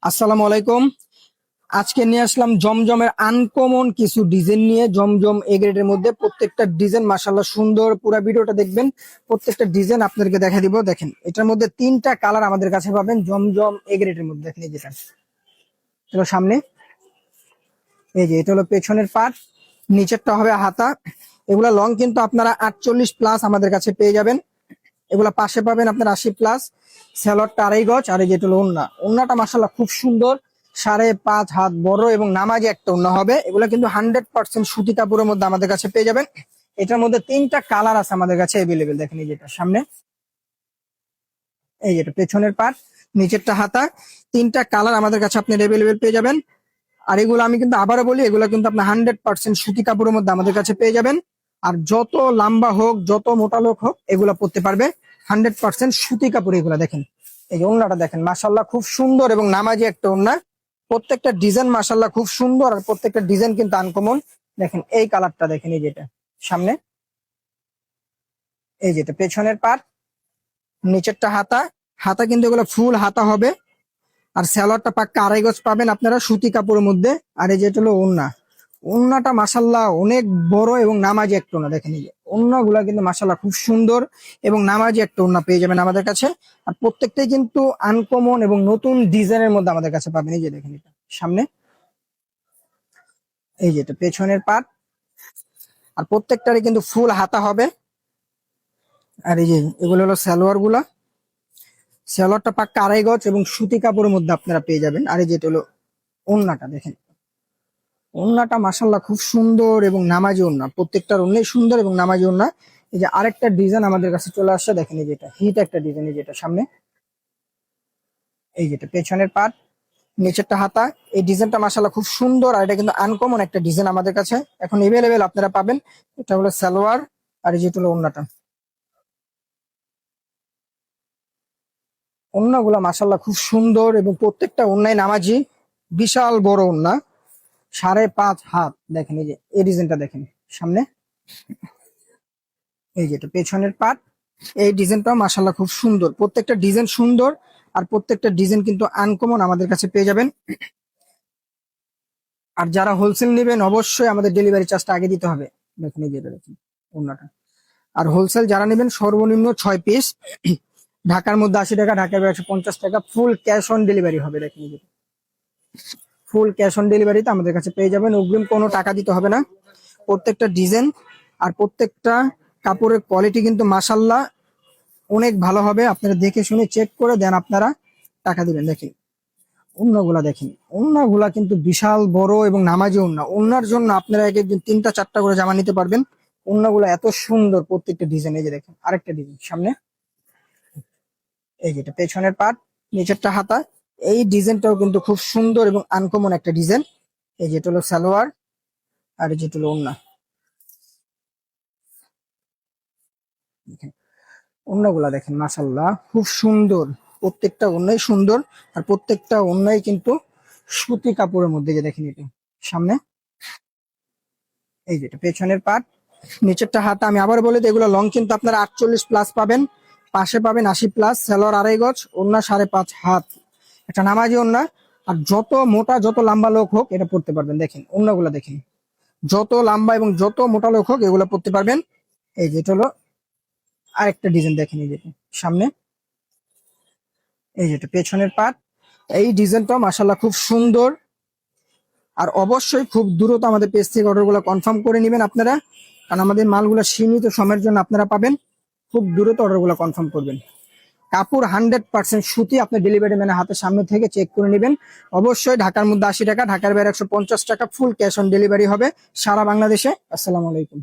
আসসালামু আলাইকুম। আজকে নিয়ে আসলাম জমজমের আনকমন কিছু ডিজাইন নিয়ে। জমজম এ গ্রেডের মধ্যে প্রত্যেকটা ডিজাইন মাশাআল্লাহ সুন্দর। পুরো ভিডিওটা দেখবেন, প্রত্যেকটা ডিজাইন আপনাদেরকে দেখা দিব। দেখেন, এটার মধ্যে তিনটা কালার আমাদের কাছে পাবেন জমজম এ গ্রেডের মধ্যে। দেখেন এই যেটা হলো সামনে, এই যে এটা হলো পেছনের পার্ট, নিচেরটা হবে হাতা। এগুলা লং কিন্তু আপনারা 48+ আমাদের কাছে পেয়ে যাবেন। এগুলা পাশে পাবেন আপনার 80+। স্যালোয়ারটা 2.5 গজ। আর এই যেটা হলো ওন্না, ওন্নাটা মাশাআল্লাহ খুব সুন্দর, 5.5 হাত বড় এবং নামাজি একটা ওন্না হবে। এগুলা কিন্তু 100% সুতি কাপড়ের মধ্যে আমাদের কাছে পেয়ে যাবেন। এটার মধ্যে তিনটা কালার আছে আমাদের কাছে অ্যাভেলেবেল। দেখেন এই যেটা সামনে, এই যেটা পেছনের পার্ট, নিচেরটা হাতা, তিনটা কালার আমাদের কাছে আপনি অ্যাভেলেবেল পেয়ে যাবেন। আর এগুলো আমি কিন্তু আবারও বলি, এগুলো কিন্তু আপনি 100% সুতি কাপড়ের মধ্যে আমাদের কাছে পেয়ে যাবেন। আর যত লম্বা হোক, যত মোটা লোক হোক, এগুলা পরতে পারবে। 100% সুতি কাপড় এগুলা। দেখেন এই যে ওড়নাটা দেখেন, মাশাআল্লাহ খুব সুন্দর এবং নামাজি একটা ওড়না। প্রত্যেকটা ডিজাইন মাশাআল্লাহ খুব সুন্দর, আর প্রত্যেকটা ডিজাইন কিন্তু আনকমন। দেখেন এই কালারটা, দেখেন এই যেটা সামনে, এই যেটা পেছনের পার্ট, নিচেরটা হাতা। হাতা কিন্তু এগুলো ফুল হাতা হবে। আর সালোয়ারটা পাক্কা 2.5 গজ পাবেন আপনারা সুতি কাপড়ের মধ্যে। আর এই যেটা হলো ওড়না, ওড়নাটা মাশাআল্লাহ অনেক বড় এবং নামাজি একটা ওড়না। দেখেন এই যে ওড়নাগুলা কিন্তু মাশাআল্লাহ খুব সুন্দর এবং নামাজি একটা ওড়না পেয়ে যাবেন আমাদের কাছে। আর প্রত্যেকটাই কিন্তু আনকমন এবং নতুন ডিজাইনের মধ্যে আমাদের কাছে পাবেন। এই যে দেখেন এটা সামনে, এই যে এটা পেছনের পার্ট। আর প্রত্যেকটারই কিন্তু ফুল হাতা হবে। আর এই যে এগুলো হলো সালোয়ার গুলা, সালোয়ারটা পাক্কা 2.5 গজ এবং সুতি কাপড়ের মধ্যে আপনারা পেয়ে যাবেন। আর এই যেটা হলো ওড়নাটা, দেখেন ওড়নাটা মাশাআল্লাহ খুব সুন্দর এবং নামাজি ওড়না। প্রত্যেকটার ওড়নাই সুন্দর এবং নামাজি ওড়না। এই যে আরেকটা ডিজাইন আমাদের কাছে চলে আসছে, দেখেন এই যেটা হিট একটা ডিজাইন। এই যেটা সামনে, এই যেটা পেছনের পার্ট, নিচেরটা হাতা। এই ডিজাইনটা মাশাআল্লাহ খুব সুন্দর, আর এটা কিন্তু আনকমন একটা ডিজাইন আমাদের কাছে এখন এভেলেবেল আপনারা পাবেন। এটা হলো সালোয়ার, আর এই যেটা হলো ওড়নাটা। ওড়নাগুলা মাশাআল্লাহ খুব সুন্দর এবং প্রত্যেকটা ওড়নাই নামাজি, বিশাল বড় ওড়না, 5.5 হাত। দেখেন এই যে এই ডিজাইনটা দেখেন সামনে, এই যেটা পেছনের পার্ট। এই ডিজাইনটাও মাশাআল্লাহ খুব সুন্দর, প্রত্যেকটা ডিজাইন সুন্দর। আর প্রত্যেকটা ডিজাইন কিন্তু আনকমন আমাদের কাছে পেয়ে যাবেন। আর যারা হোলসেল নেবেন অবশ্যই আমাদের ডেলিভারি চার্জটা আগে দিতে হবে। দেখুন এই যেটা দেখুন ওড়নাটা। আর হোলসেল যারা নেবেন সর্বনিম্ন 6 পিস, ঢাকার মধ্যে 80 টাকা, ঢাকার বাইরে 150 টাকা, ফুল ক্যাশ অন ডেলিভারি হবে। দেখেন এই যে ফুল ক্যাশ অন ডেলিভারিতে আমাদের কাছে পেয়ে যাবেন, অগ্রিম কোনো টাকা দিতে হবে না। প্রত্যেকটা ডিজাইন আর প্রত্যেকটা কাপড়ের কোয়ালিটি কিন্তু মাশাআল্লাহ অনেক ভালো হবে। আপনারা দেখে শুনে চেক করে দেন আপনারা টাকা দিবেন। দেখেন ওড়নাগুলা, দেখেন ওড়নাগুলা কিন্তু বিশাল বড় এবং নামাজি ওড়না। ওড়নার জন্য আপনারা এক একদিন 3টা 4টা করে জামা নিতে পারবেন। ওড়নাগুলা এত সুন্দর প্রত্যেকটা ডিজাইন। এই যে দেখেন আরেকটা ডিজাইন সামনে, এই যেটা পেছনের পার্ট, নিচেরটা হাতা। এই ডিজাইনটাও কিন্তু খুব সুন্দর এবং আনকমন একটা ডিজাইন। এই যেটা হলো সালোয়ার, আর এই যেটা হলো ওড়না। ওড়নাগুলা দেখেন মাশাআল্লাহ খুব সুন্দর, প্রত্যেকটা ওড়নাই সুন্দর। আর প্রত্যেকটা ওড়নাই কিন্তু সুতি কাপড়ের মধ্যে। যে দেখেন এটা সামনে, এই যেটা পেছনের পার্ট, নিচেরটা হাতা। আমি আবার বলি, এগুলো লং কিন্তু আপনারা 48+ পাবেন, পাশে পাবেন 80+। সালোয়ার 2.5 গজ, ওড়না 5.5 হাত, একটা নামাজি ওড়না। আর যত মোটা যত লম্বা লোক হোক এটা পড়তে পারবেন। দেখেন ওড়নাগুলা দেখেন, যত লম্বা এবং যত মোটা লোক হোক এগুলো পড়তে পারবেন। এই যেটা হলো আরেকটা ডিজাইন, দেখেন এই যেটা সামনে, এই যেটা পেছনের পার্ট। এই ডিজাইনটা মাশাআল্লাহ খুব সুন্দর। আর অবশ্যই খুব দ্রুত আমাদের পেজ থেকে অর্ডারগুলো কনফার্ম করে নেবেন আপনারা, কারণ আমাদের মালগুলো সীমিত সময়ের জন্য আপনারা পাবেন। খুব দ্রুত অর্ডারগুলো কনফার্ম করবেন। কাপড় 100% সুতি, আপনি ডেলিভারি ম্যানের হাতের সামনে থেকে চেক করে নেবেন। অবশ্যই ঢাকার মধ্যে 80 টাকা, ঢাকার বাইরে 150 টাকা, ফুল ক্যাশ অন ডেলিভারি হবে সারা বাংলাদেশে। আসসালামু আলাইকুম।